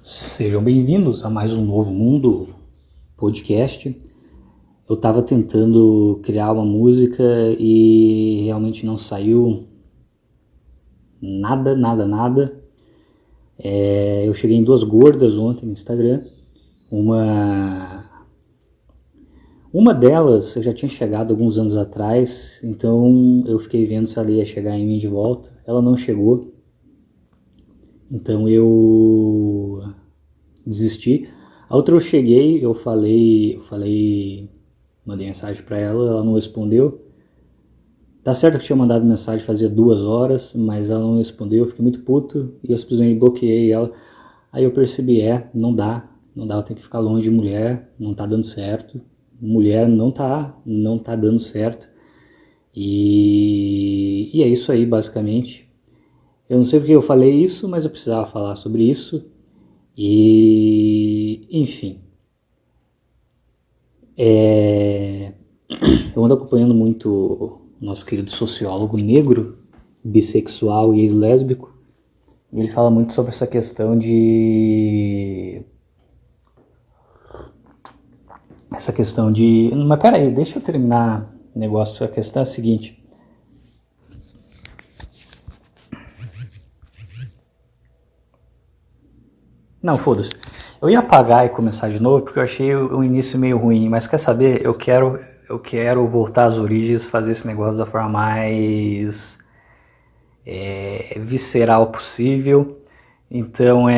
Sejam bem-vindos a mais um Novo Mundo podcast. Eu estava tentando criar uma música e realmente não saiu nada. Eu cheguei em 2 gordas ontem no Instagram. Uma delas eu já tinha chegado alguns anos atrás, então eu fiquei vendo se ela ia chegar em mim de volta. Ela não chegou, então eu desisti. A outra eu cheguei, eu falei, mandei mensagem pra ela não respondeu. Tá certo que eu tinha mandado mensagem fazia 2 horas, mas ela não respondeu, eu fiquei muito puto e eu simplesmente bloqueei ela. Aí eu percebi, não dá, eu tenho que ficar longe de mulher, não tá dando certo. Mulher não tá dando certo. E é isso aí, basicamente. Eu não sei porque eu falei isso, mas eu precisava falar sobre isso. E, enfim, eu ando acompanhando muito o nosso querido sociólogo negro, bissexual e ex-lésbico. Ele fala muito sobre essa questão de... Mas peraí, deixa eu terminar o negócio. A questão é a seguinte... Não, foda-se. Eu ia apagar e começar de novo porque eu achei o início meio ruim, mas quer saber? Eu quero voltar às origens, fazer esse negócio da forma mais visceral possível. Então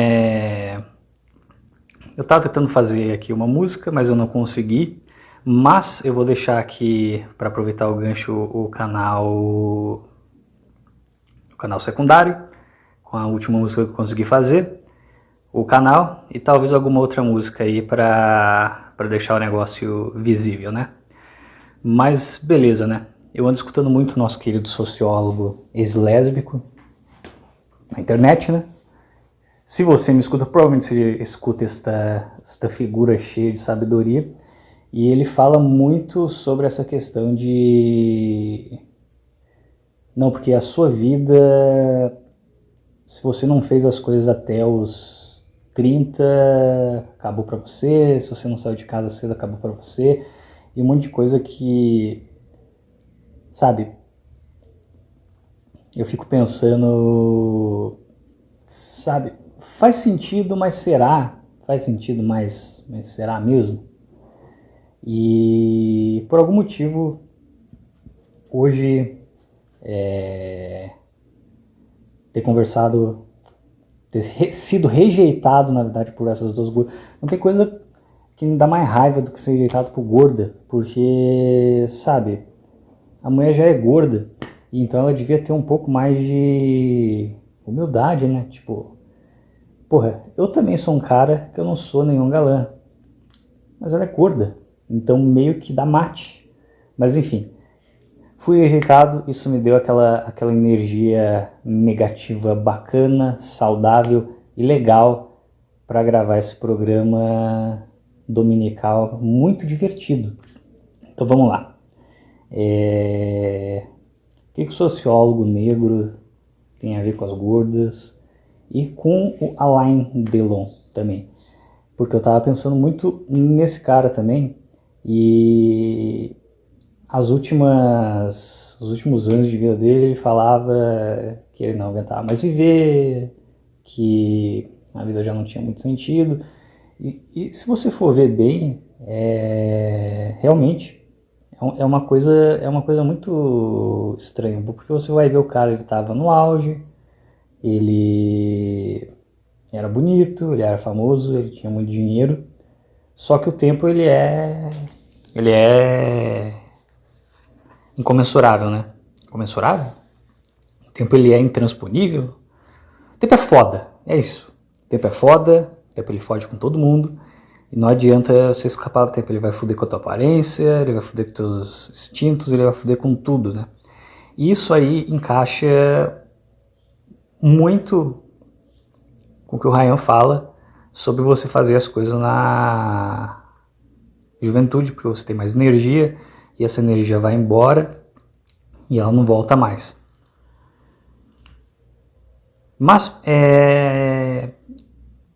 eu tava tentando fazer aqui uma música, mas eu não consegui. Mas eu vou deixar aqui, para aproveitar o gancho, o canal secundário, com a última música que eu consegui fazer. O canal e talvez alguma outra música aí para deixar o negócio visível, né? Mas beleza, né? Eu ando escutando muito nosso querido sociólogo ex-lésbico na internet, né? Se você me escuta, provavelmente você escuta esta figura cheia de sabedoria. E ele fala muito sobre essa questão de... Não, porque a sua vida, se você não fez as coisas até os 30, acabou pra você. Se você não saiu de casa cedo, acabou pra você. E um monte de coisa que, sabe, eu fico pensando, sabe, faz sentido, mas será? Faz sentido, mas será mesmo? E por algum motivo, hoje, ter sido rejeitado, na verdade, por essas 2 gordas. Não tem coisa que me dá mais raiva do que ser rejeitado por gorda, porque, sabe, a mulher já é gorda, então ela devia ter um pouco mais de humildade, né? Tipo, porra, eu também sou um cara que eu não sou nenhum galã, mas ela é gorda, então meio que dá mate. Mas enfim, fui rejeitado, isso me deu aquela energia negativa bacana, saudável e legal para gravar esse programa dominical muito divertido. Então vamos lá. O que o sociólogo negro tem a ver com as gordas e com o Alain Delon também? Porque eu tava pensando muito nesse cara também e os últimos anos de vida dele, ele falava que ele não aguentava mais viver, que a vida já não tinha muito sentido. E se você for ver bem, realmente é uma coisa muito estranha, porque você vai ver o cara, ele estava no auge, ele era bonito, ele era famoso, ele tinha muito dinheiro, só que o tempo ele é incomensurável, né? Incomensurável? O tempo ele é intransponível? O tempo é foda, é isso. O tempo é foda, o tempo ele fode com todo mundo. E não adianta você escapar do tempo, ele vai foder com a tua aparência, ele vai foder com teus instintos, ele vai foder com tudo, né? E isso aí encaixa muito com o que o Ryan fala sobre você fazer as coisas na juventude, porque você tem mais energia e essa energia vai embora e ela não volta mais. Mas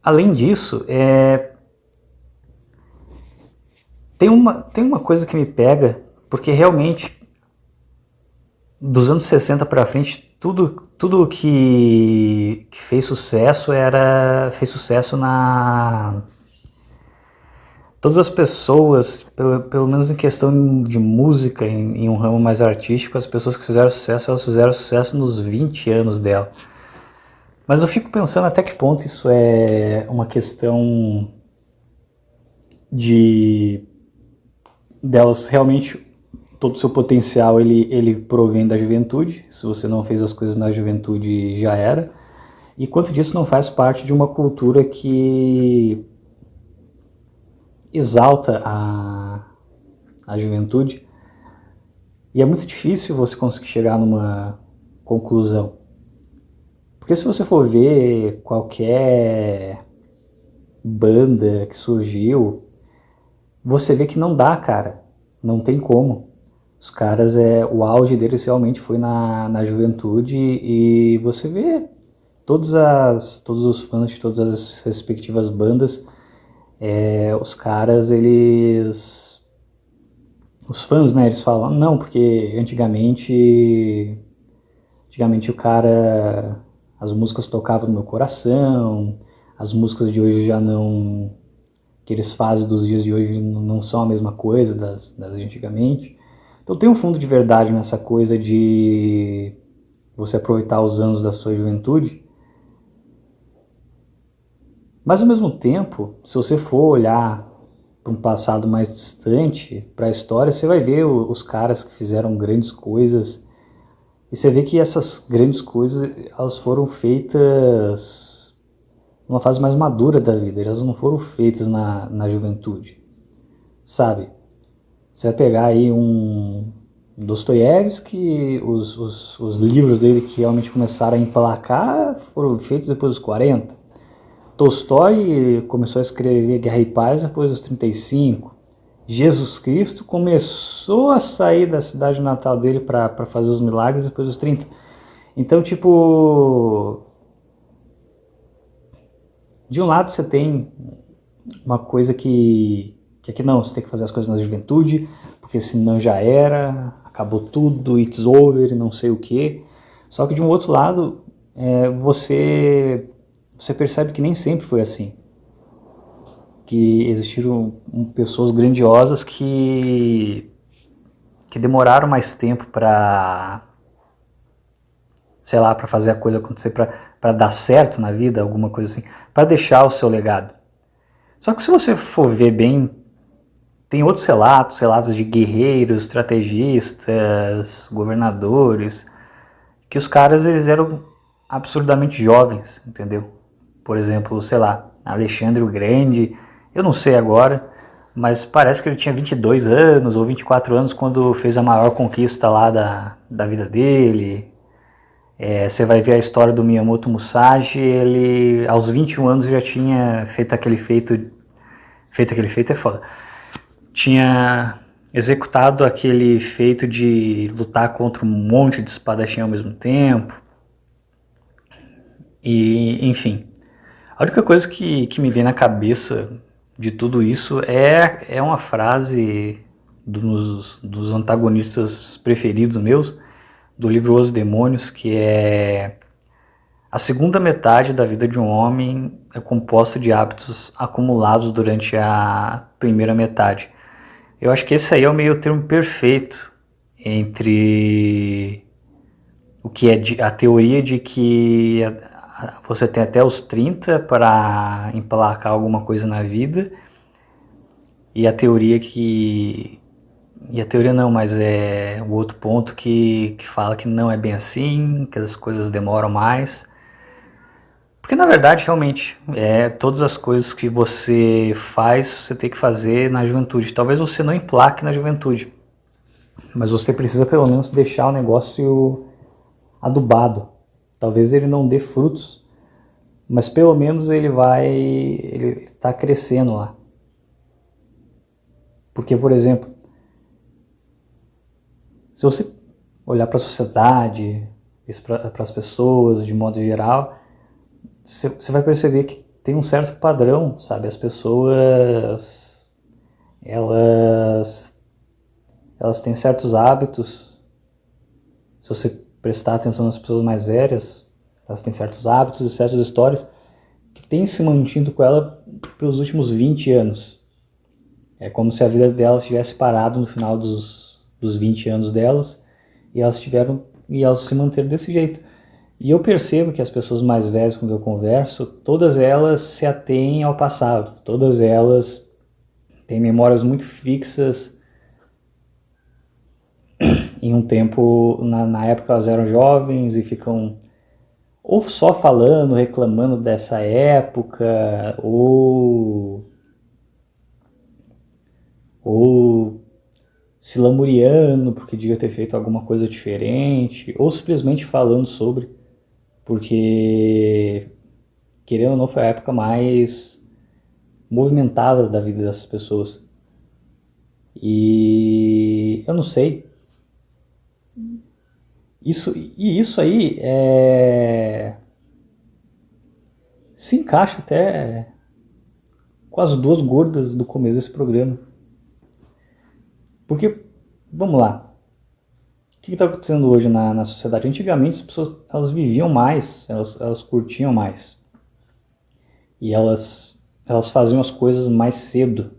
Além disso, tem uma coisa que me pega, porque realmente, dos anos 60 para frente, tudo que fez sucesso fez sucesso na... Todas as pessoas, pelo menos em questão de música, em um ramo mais artístico, as pessoas que fizeram sucesso, elas fizeram sucesso nos 20 anos dela. Mas eu fico pensando até que ponto isso é uma questão de delas realmente, todo o seu potencial ele provém da juventude. Se você não fez as coisas na juventude, já era. E quanto disso não faz parte de uma cultura que exalta a juventude. E é muito difícil você conseguir chegar numa conclusão. Porque se você for ver qualquer banda que surgiu, você vê que não dá, cara. Não tem como. Os caras, o auge deles realmente foi na juventude, e você vê todos os fãs de todas as respectivas bandas, os caras, os fãs, né, eles falam, não, porque antigamente o cara, as músicas tocavam no meu coração, as músicas de hoje já não, que eles fazem dos dias de hoje não são a mesma coisa das de antigamente. Então tem um fundo de verdade nessa coisa de você aproveitar os anos da sua juventude. Mas ao mesmo tempo, se você for olhar para um passado mais distante, para a história, você vai ver os caras que fizeram grandes coisas, e você vê que essas grandes coisas, elas foram feitas numa fase mais madura da vida, elas não foram feitas na juventude, sabe? Você vai pegar aí um Dostoiévski, os livros dele que realmente começaram a emplacar foram feitos depois dos 40. Tolstói começou a escrever Guerra e Paz depois dos 35. Jesus Cristo começou a sair da cidade natal dele para fazer os milagres depois dos 30. Então, tipo, de um lado você tem uma coisa que aqui não, você tem que fazer as coisas na juventude, porque senão já era, acabou tudo, it's over, não sei o que. Só que de um outro lado, você percebe que nem sempre foi assim. Que existiram pessoas grandiosas que demoraram mais tempo para, sei lá, para fazer a coisa acontecer, para dar certo na vida, alguma coisa assim, para deixar o seu legado. Só que se você for ver bem, tem outros relatos de guerreiros, estrategistas, governadores, que os caras, eles eram absurdamente jovens, entendeu? Por exemplo, sei lá, Alexandre o Grande, eu não sei agora, mas parece que ele tinha 22 anos ou 24 anos quando fez a maior conquista lá da vida dele. Você vai ver a história do Miyamoto Musashi, ele aos 21 anos já tinha feito aquele feito é foda. Tinha executado aquele feito de lutar contra um monte de espadachim ao mesmo tempo. E, enfim, a única coisa que me vem na cabeça de tudo isso é uma frase dos antagonistas preferidos meus, do livro Os Demônios, que é: a segunda metade da vida de um homem é composta de hábitos acumulados durante a primeira metade. Eu acho que esse aí é o meio termo perfeito entre o que é a teoria de que você tem até os 30 para emplacar alguma coisa na vida, e a teoria não, mas é o outro ponto que fala que não é bem assim, que as coisas demoram mais. Porque na verdade, realmente, todas as coisas que você faz, você tem que fazer na juventude. Talvez você não emplaque na juventude, mas você precisa pelo menos deixar o negócio adubado. Talvez ele não dê frutos, mas pelo menos ele está crescendo lá. Porque, por exemplo, se você olhar para a sociedade, para as pessoas de modo geral, você vai perceber que tem um certo padrão, sabe? As pessoas, elas têm certos hábitos. Se você prestar atenção nas pessoas mais velhas, elas têm certos hábitos e certas histórias que têm se mantido com ela pelos últimos 20 anos. É como se a vida delas tivesse parado no final dos 20 anos delas e elas se manteram desse jeito. E eu percebo que as pessoas mais velhas com quem eu converso, todas elas se atêm ao passado, todas elas têm memórias muito fixas em um tempo, na época elas eram jovens e ficam ou só falando, reclamando dessa época, ou se lamuriando porque devia ter feito alguma coisa diferente, ou simplesmente falando sobre, porque, querendo ou não, foi a época mais movimentada da vida dessas pessoas. E eu não sei. Isso aí se encaixa até com as duas gordas do começo desse programa. Porque, vamos lá, o que está acontecendo hoje na sociedade? Antigamente as pessoas elas viviam mais, elas curtiam mais. E elas faziam as coisas mais cedo.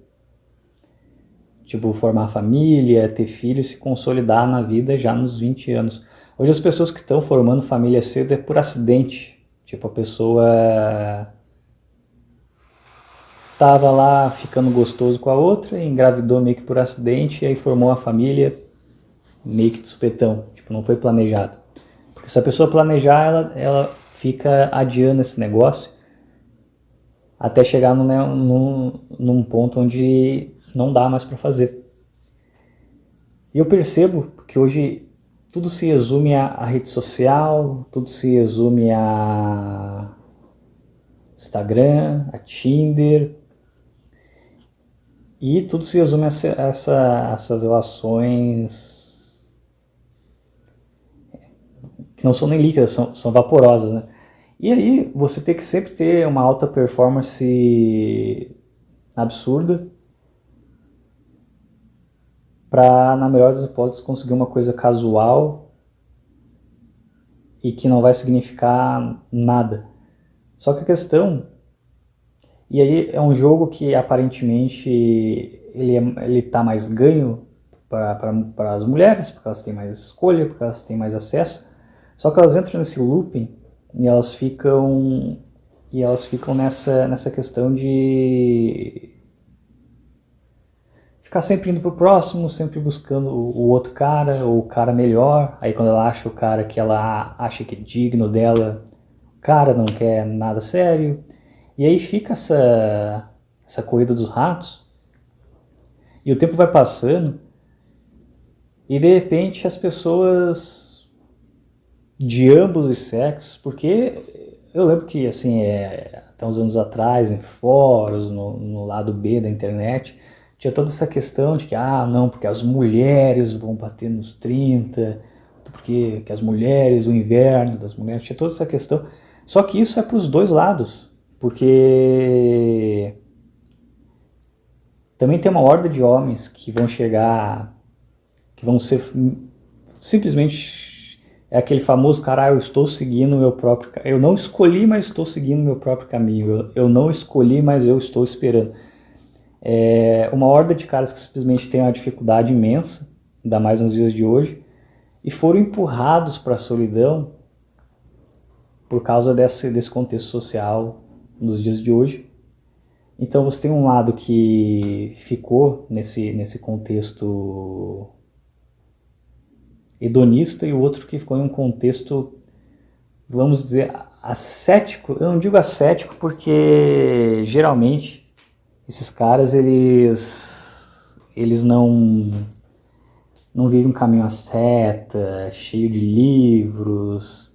Tipo, formar família, ter filhos, se consolidar na vida já nos 20 anos. Hoje as pessoas que estão formando família cedo é por acidente. Tipo, a pessoa tava lá ficando gostoso com a outra, engravidou meio que por acidente, e aí formou a família meio que de supetão, tipo, não foi planejado. Porque se a pessoa planejar, ela fica adiando esse negócio até chegar num ponto onde não dá mais para fazer. E eu percebo que hoje tudo se resume a rede social, tudo se resume a Instagram, a Tinder, e tudo se resume a essas relações que não são nem líquidas, são vaporosas, né? E aí você tem que sempre ter uma alta performance absurda para, na melhor das hipóteses, conseguir uma coisa casual e que não vai significar nada. Só que a questão... E aí é um jogo que aparentemente ele tá mais ganho para as mulheres, porque elas têm mais escolha, porque elas têm mais acesso. Só que elas entram nesse looping e elas ficam nessa questão de ficar sempre indo pro próximo, sempre buscando o outro cara, ou o cara melhor. Aí quando ela acha o cara que ela acha que é digno dela, o cara não quer nada sério. E aí fica essa corrida dos ratos, e o tempo vai passando, e de repente as pessoas de ambos os sexos, porque eu lembro que assim, até uns anos atrás, em fóruns, no lado B da internet, tinha toda essa questão de que, não, porque as mulheres vão bater nos 30, porque que as mulheres, o inverno das mulheres, tinha toda essa questão. Só que isso é para os dois lados. Porque também tem uma horda de homens que vão chegar, que vão ser simplesmente aquele famoso cara, eu estou seguindo o meu próprio, eu não escolhi, mas estou seguindo o meu próprio caminho, eu não escolhi, mas eu estou esperando. Uma horda de caras que simplesmente têm uma dificuldade imensa, ainda mais nos dias de hoje, e foram empurrados para a solidão por causa desse contexto social nos dias de hoje. Então você tem um lado que ficou nesse contexto hedonista e o outro que ficou em um contexto, vamos dizer, ascético. Eu não digo ascético porque geralmente esses caras eles não vivem um caminho asceta, cheio de livros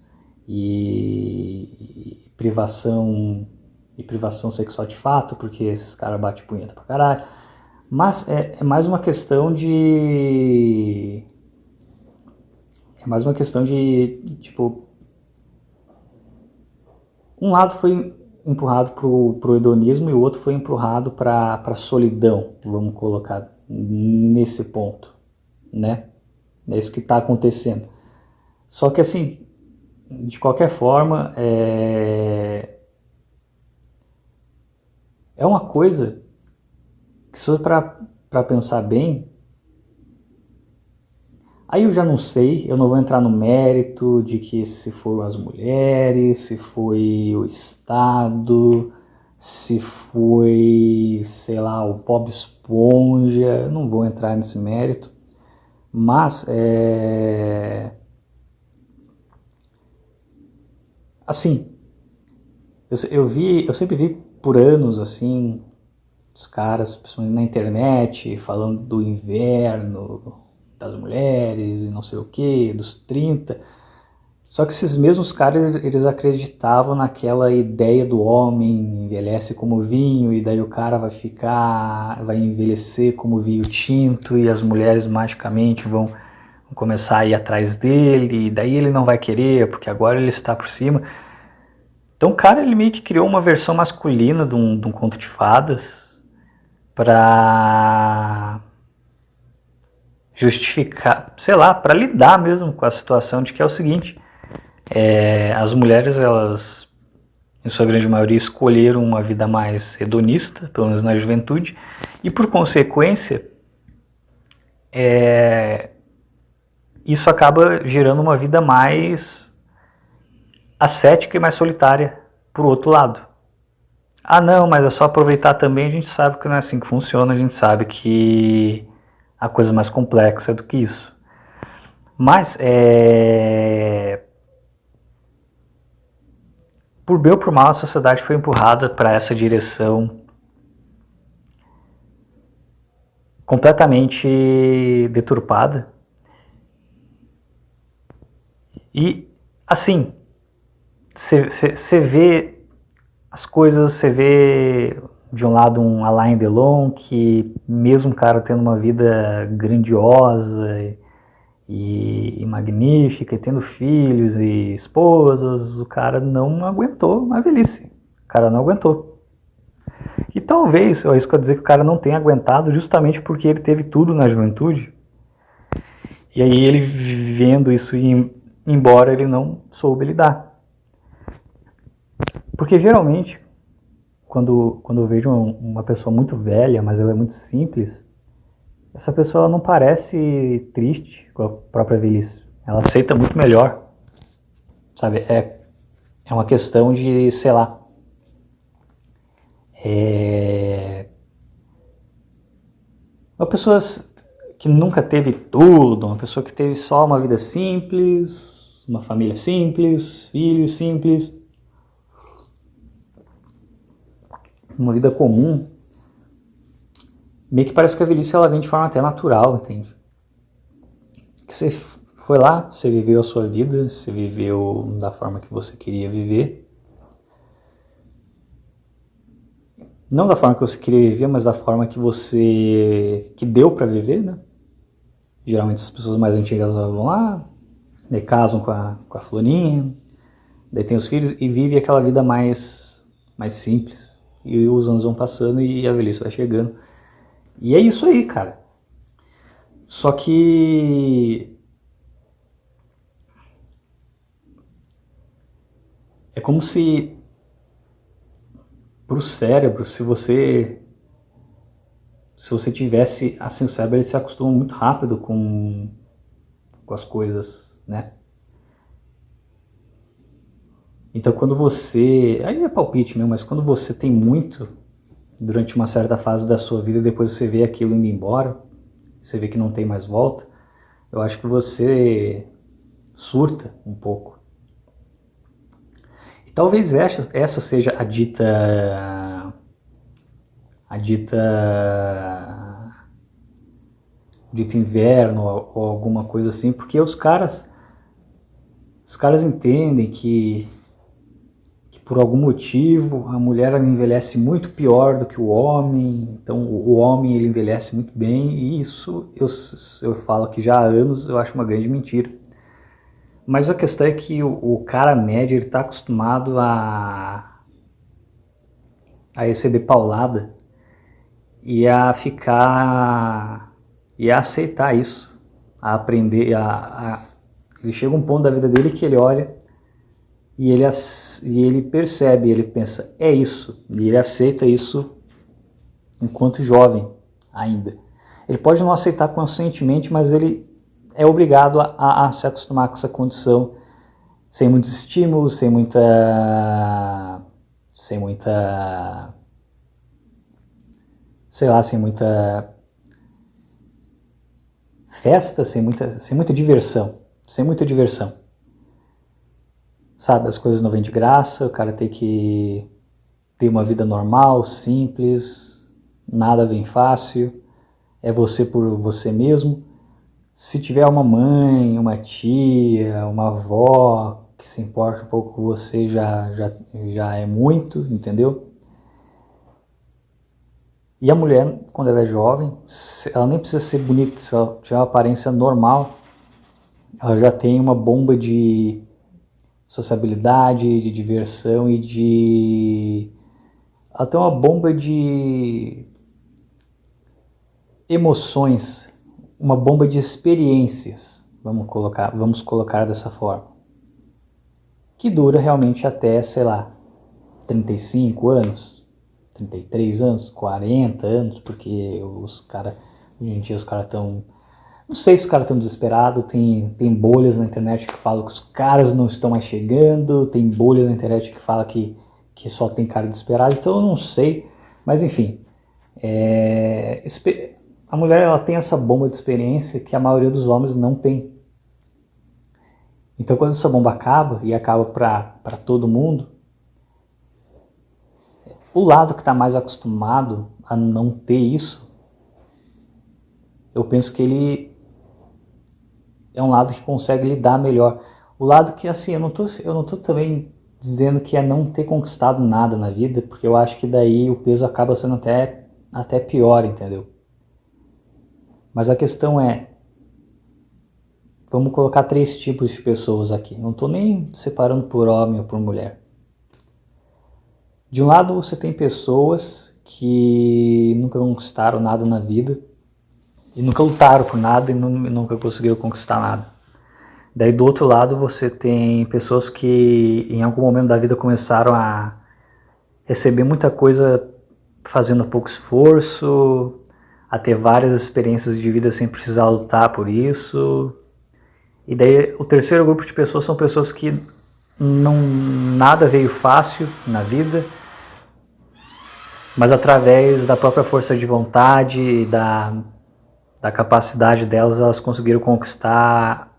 e privação sexual de fato, porque esses caras batem punheta pra caralho. Mas é mais uma questão de... tipo... Um lado foi empurrado pro hedonismo e o outro foi empurrado pra solidão, vamos colocar nesse ponto, né? É isso que está acontecendo. Só que assim, de qualquer forma, é uma coisa que se for para pensar bem, aí eu já não sei, eu não vou entrar no mérito de que se foram as mulheres, se foi o Estado, se foi, sei lá, o Bob Esponja, eu não vou entrar nesse mérito, mas assim, eu sempre vi por anos assim, os caras, principalmente na internet, falando do inverno, das mulheres e não sei o que, dos 30. Só que esses mesmos caras, eles acreditavam naquela ideia do homem envelhece como vinho e daí o cara vai envelhecer como vinho tinto e as mulheres magicamente vão começar a ir atrás dele e daí ele não vai querer porque agora ele está por cima. Então o cara, ele meio que criou uma versão masculina de um conto de fadas para justificar, sei lá, para lidar mesmo com a situação de que é o seguinte, as mulheres, elas, em sua grande maioria, escolheram uma vida mais hedonista, pelo menos na juventude, e por consequência, isso acaba gerando uma vida mais ascética e mais solitária por outro lado. Ah não, mas é só aproveitar também, a gente sabe que não é assim que funciona, a gente sabe que a coisa é mais complexa do que isso. Mas, por bem ou por mal, a sociedade foi empurrada para essa direção completamente deturpada. E, assim, você vê as coisas, você vê de um lado um Alain Delon, que mesmo o cara tendo uma vida grandiosa e magnífica, e tendo filhos e esposas, o cara não aguentou a velhice. O cara não aguentou. E talvez, é isso que eu dizer que o cara não tenha aguentado justamente porque ele teve tudo na juventude. E aí ele vendo isso ir embora, ele não soube lidar. Porque geralmente, quando eu vejo uma pessoa muito velha, mas ela é muito simples, essa pessoa não parece triste com a própria velhice. Ela aceita muito melhor. Sabe, é uma questão de, sei lá, uma pessoa que nunca teve tudo, uma pessoa que teve só uma vida simples, uma família simples, filhos simples, uma vida comum, meio que parece que a velhice ela vem de forma até natural, entende? Que você foi lá, você viveu a sua vida, você viveu da forma que você queria viver. Não da forma que você queria viver, mas da forma que deu para viver, né? Geralmente as pessoas mais antigas vão lá, daí casam com a fulaninha, daí tem os filhos e vive aquela vida mais simples. E os anos vão passando e a velhice vai chegando. E é isso aí, cara. Só que é como se pro cérebro, se você tivesse assim, o cérebro ele se acostuma muito rápido com as coisas, né? Então quando você, aí é palpite mesmo, mas quando você tem muito durante uma certa fase da sua vida, depois você vê aquilo indo embora, você vê que não tem mais volta, eu acho que você surta um pouco. E talvez essa seja a dita inverno ou alguma coisa assim, porque os caras entendem que por algum motivo a mulher envelhece muito pior do que o homem, então o homem ele envelhece muito bem, e isso eu falo que já há anos eu acho uma grande mentira. Mas a questão é que o cara médio está acostumado a a receber paulada e a ficar, e a aceitar isso, a aprender, ele chega um ponto da vida dele que ele olha e ele percebe, ele pensa, é isso, e ele aceita isso enquanto jovem ainda. Ele pode não aceitar conscientemente, mas ele é obrigado a se acostumar com essa condição, sem muitos estímulos, sem muita, sei lá, sem muita festa, sem muita diversão, sabe, as coisas não vêm de graça, o cara tem que ter uma vida normal, simples, nada vem fácil, é você por você mesmo. Se tiver uma mãe, uma tia, uma avó que se importa um pouco com você, já é muito, entendeu? E a mulher, quando ela é jovem, ela nem precisa ser bonita, se ela tiver uma aparência normal, ela já tem uma bomba de sociabilidade, de diversão e de... ela tem uma bomba de emoções, uma bomba de experiências, vamos colocar dessa forma, que dura realmente até, sei lá, 35 anos, 33 anos, 40 anos, porque hoje em dia os caras estão, não sei se os caras estão desesperados, tem bolhas na internet que falam que os caras não estão mais chegando, tem bolha na internet que fala que só tem cara desesperado, então eu não sei, mas enfim, a mulher, ela tem essa bomba de experiência que a maioria dos homens não tem. Então quando essa bomba acaba, e acaba para todo mundo, o lado que está mais acostumado a não ter isso, eu penso que ele é um lado que consegue lidar melhor. O lado que, assim, eu não tô também dizendo que é não ter conquistado nada na vida, porque eu acho que daí o peso acaba sendo até pior, entendeu? Mas a questão é, vamos colocar 3 tipos de pessoas aqui. Não estou nem separando por homem ou por mulher. De um lado você tem pessoas que nunca conquistaram nada na vida e nunca lutaram por nada e nunca conseguiram conquistar nada. Daí do outro lado você tem pessoas que em algum momento da vida começaram a receber muita coisa fazendo pouco esforço, a ter várias experiências de vida sem precisar lutar por isso. E daí o terceiro grupo de pessoas são pessoas que nada veio fácil na vida, mas através da própria força de vontade e da capacidade delas, elas conseguiram conquistar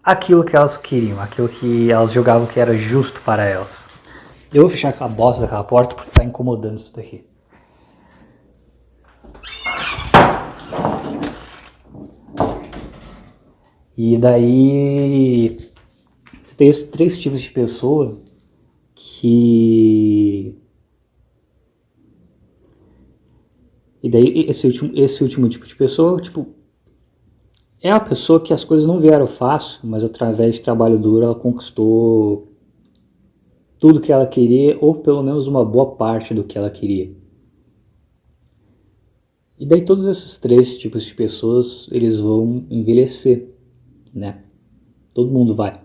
aquilo que elas queriam, aquilo que elas julgavam que era justo para elas. Eu vou fechar aquela bosta daquela porta porque está incomodando isso daqui. E daí você tem esses 3 tipos de pessoa que... E daí esse último tipo de pessoa, tipo, é uma pessoa que as coisas não vieram fácil, mas através de trabalho duro ela conquistou tudo que ela queria, ou pelo menos uma boa parte do que ela queria. E daí todos esses 3 tipos de pessoas, eles vão envelhecer, né? Todo mundo vai.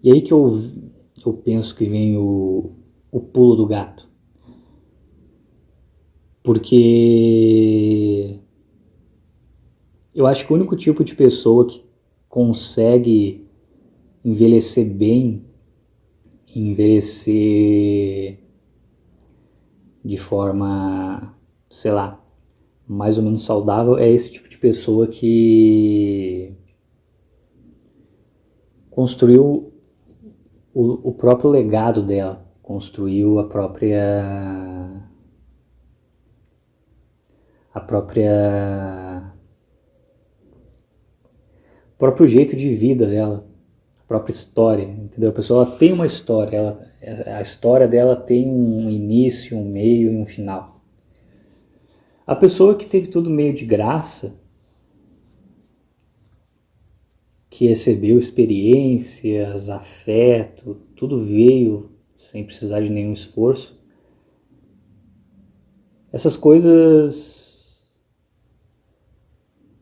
E aí que eu penso que vem o pulo do gato. Porque eu acho que o único tipo de pessoa que consegue envelhecer bem, envelhecer de forma, sei lá, mais ou menos saudável, é esse tipo de pessoa que construiu o próprio legado dela, construiu o próprio jeito de vida dela, a própria história, entendeu? A pessoa ela tem uma história, a história dela tem um início, um meio e um final. A pessoa que teve tudo meio de graça, que recebeu experiências, afeto, tudo veio sem precisar de nenhum esforço. Essas coisas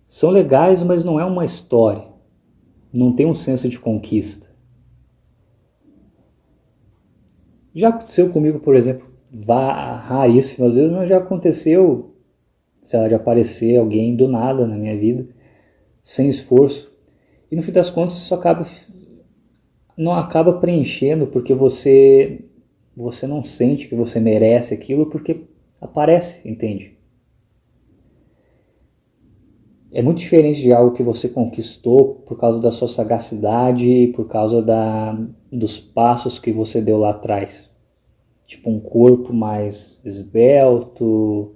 são legais, mas não é uma história. Não tem um senso de conquista. Já aconteceu comigo, por exemplo, raríssimas vezes, mas já aconteceu, sei lá, de aparecer alguém do nada na minha vida, sem esforço. E no fim das contas isso não acaba preenchendo, porque você não sente que você merece aquilo, porque aparece, entende? É muito diferente de algo que você conquistou por causa da sua sagacidade, por causa dos passos que você deu lá atrás. Tipo um corpo mais esbelto,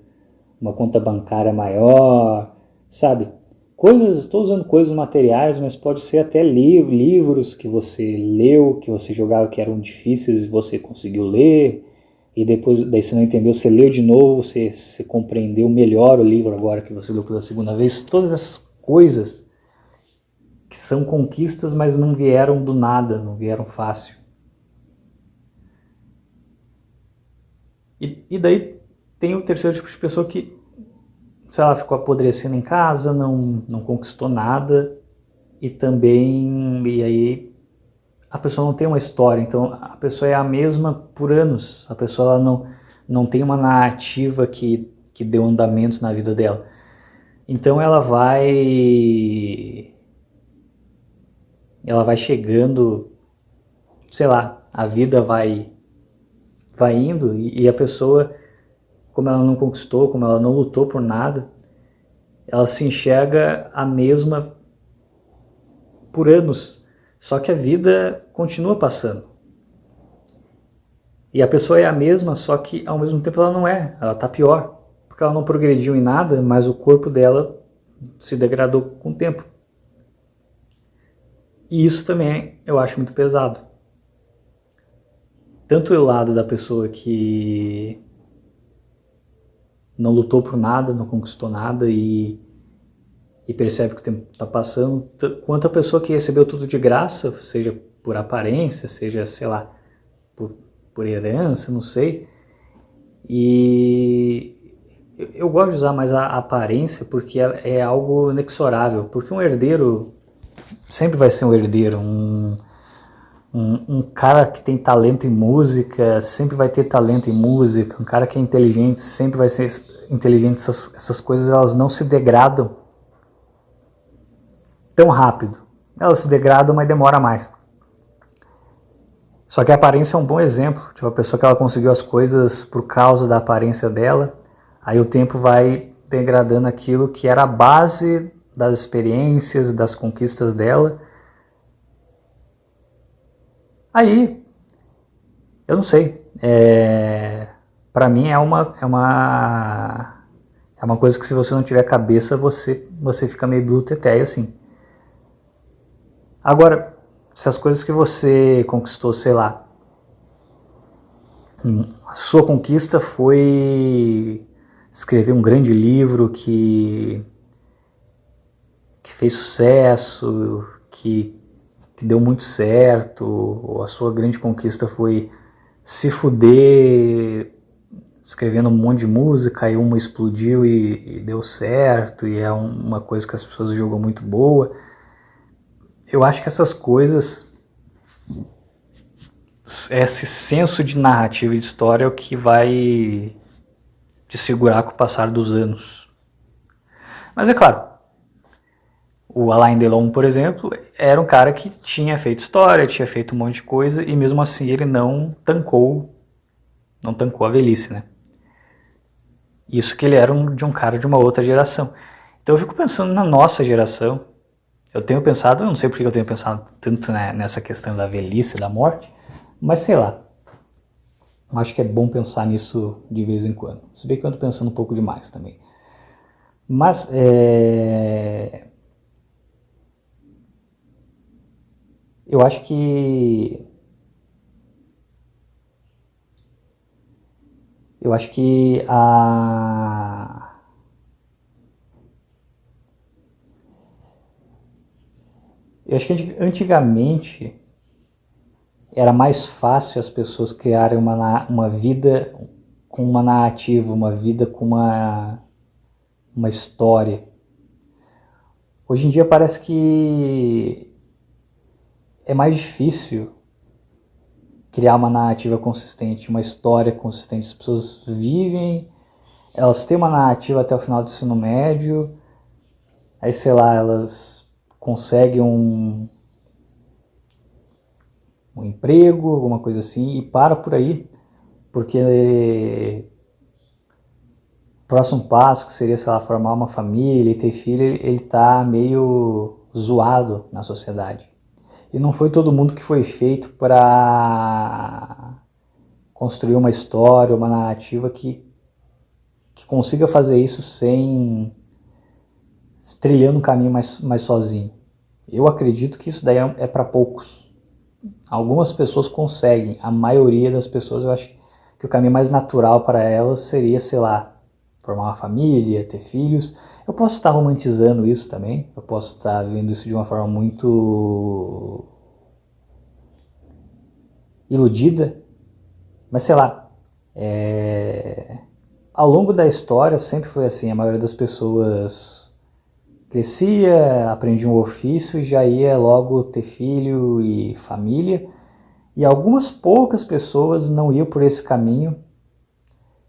uma conta bancária maior, sabe? Coisas, estou usando coisas materiais, mas pode ser até livros que você leu, que você jogava que eram difíceis e você conseguiu ler, e depois, daí você não entendeu, você leu de novo, você compreendeu melhor o livro agora que você leu pela segunda vez. Todas essas coisas que são conquistas, mas não vieram do nada, não vieram fácil. E daí tem o terceiro tipo de pessoa que, sei lá, ficou apodrecendo em casa, não conquistou nada, e aí a pessoa não tem uma história, então a pessoa é a mesma por anos, a pessoa ela não tem uma narrativa que deu andamentos na vida dela. Então ela vai chegando, sei lá, a vida vai indo e a pessoa, como ela não conquistou, como ela não lutou por nada, ela se enxerga a mesma por anos, só que a vida continua passando. E a pessoa é a mesma, só que ao mesmo tempo ela não é, ela tá pior, porque ela não progrediu em nada, mas o corpo dela se degradou com o tempo. E isso também eu acho muito pesado. Tanto o lado da pessoa que não lutou por nada, não conquistou nada e percebe que o tempo está passando, quanto a pessoa que recebeu tudo de graça, seja por aparência, seja, sei lá, por herança, não sei. E eu gosto de usar mais a aparência porque é algo inexorável, porque um herdeiro sempre vai ser um herdeiro, um cara que tem talento em música sempre vai ter talento em música, um cara que é inteligente sempre vai ser inteligente. Essas coisas elas não se degradam tão rápido, elas se degradam, mas demora mais. Só que a aparência é um bom exemplo, tipo a pessoa que ela conseguiu as coisas por causa da aparência dela, aí o tempo vai degradando aquilo que era a base das experiências, das conquistas dela. Aí, eu não sei, para mim é uma coisa que se você não tiver cabeça, você fica meio bluteteia assim. Agora, se as coisas que você conquistou, sei lá, a sua conquista foi escrever um grande livro que fez sucesso, que deu muito certo, ou a sua grande conquista foi se fuder escrevendo um monte de música e uma explodiu e deu certo, e é uma coisa que as pessoas julgam muito boa. Eu acho que essas coisas, esse senso de narrativa e de história é o que vai te segurar com o passar dos anos. Mas é claro, o Alain Delon, por exemplo, era um cara que tinha feito história, tinha feito um monte de coisa e mesmo assim ele não tancou a velhice, né? Isso que ele era de um cara de uma outra geração. Então eu fico pensando na nossa geração. Eu tenho pensado, eu não sei porque eu tenho pensado tanto, né, nessa questão da velhice, da morte, mas sei lá. Acho que é bom pensar nisso de vez em quando. Se bem que eu ando pensando um pouco demais também. Mas eu acho que antigamente era mais fácil as pessoas criarem uma vida com uma narrativa, uma vida com uma história. Hoje em dia parece que é mais difícil criar uma narrativa consistente, uma história consistente. As pessoas vivem, elas têm uma narrativa até o final do ensino médio, aí sei lá, elas conseguem um emprego, alguma coisa assim, e para por aí, porque o próximo passo, que seria, sei lá, formar uma família e ter filho, ele tá meio zoado na sociedade. E não foi todo mundo que foi feito para construir uma história, uma narrativa que consiga fazer isso sem trilhando um caminho mais sozinho. Eu acredito que isso daí é para poucos. Algumas pessoas conseguem, a maioria das pessoas eu acho que o caminho mais natural para elas seria, sei lá, formar uma família, ter filhos. Eu posso estar romantizando isso também, eu posso estar vendo isso de uma forma muito iludida, mas sei lá, ao longo da história sempre foi assim, a maioria das pessoas crescia, aprendia um ofício e já ia logo ter filho e família, e algumas poucas pessoas não iam por esse caminho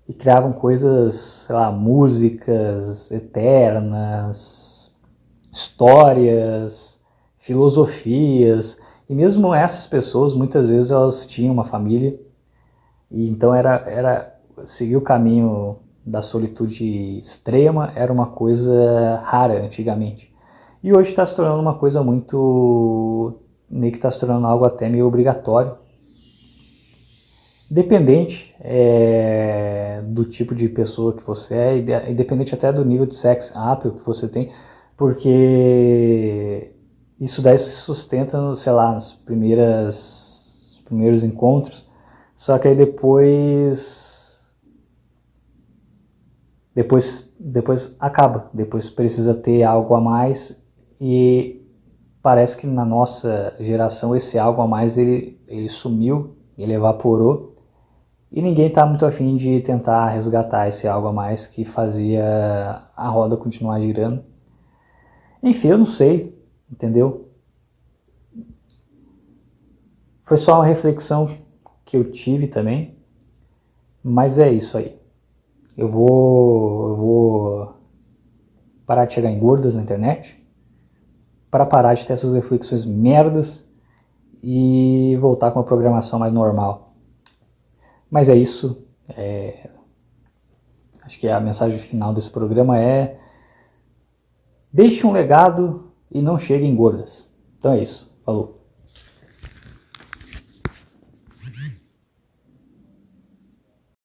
e criavam coisas, sei lá, músicas eternas, histórias, filosofias, e mesmo essas pessoas, muitas vezes elas tinham uma família, e então era seguir o caminho da solitude extrema era uma coisa rara antigamente. E hoje está se tornando uma coisa meio que está se tornando algo até meio obrigatório. Dependente do tipo de pessoa que você é, independente até do nível de sex appeal que você tem, porque isso daí se sustenta, sei lá, nos primeiros encontros, só que aí depois acaba, depois precisa ter algo a mais, e parece que na nossa geração esse algo a mais ele sumiu, ele evaporou, e ninguém está muito afim de tentar resgatar esse algo a mais que fazia a roda continuar girando. Enfim, eu não sei, entendeu? Foi só uma reflexão que eu tive também, mas é isso aí. Eu vou parar de chegar em gordas na internet, para parar de ter essas reflexões merdas e voltar com uma programação mais normal. Mas é isso. Acho que a mensagem final desse programa é: deixe um legado e não chegue em gordas. Então é isso. Falou.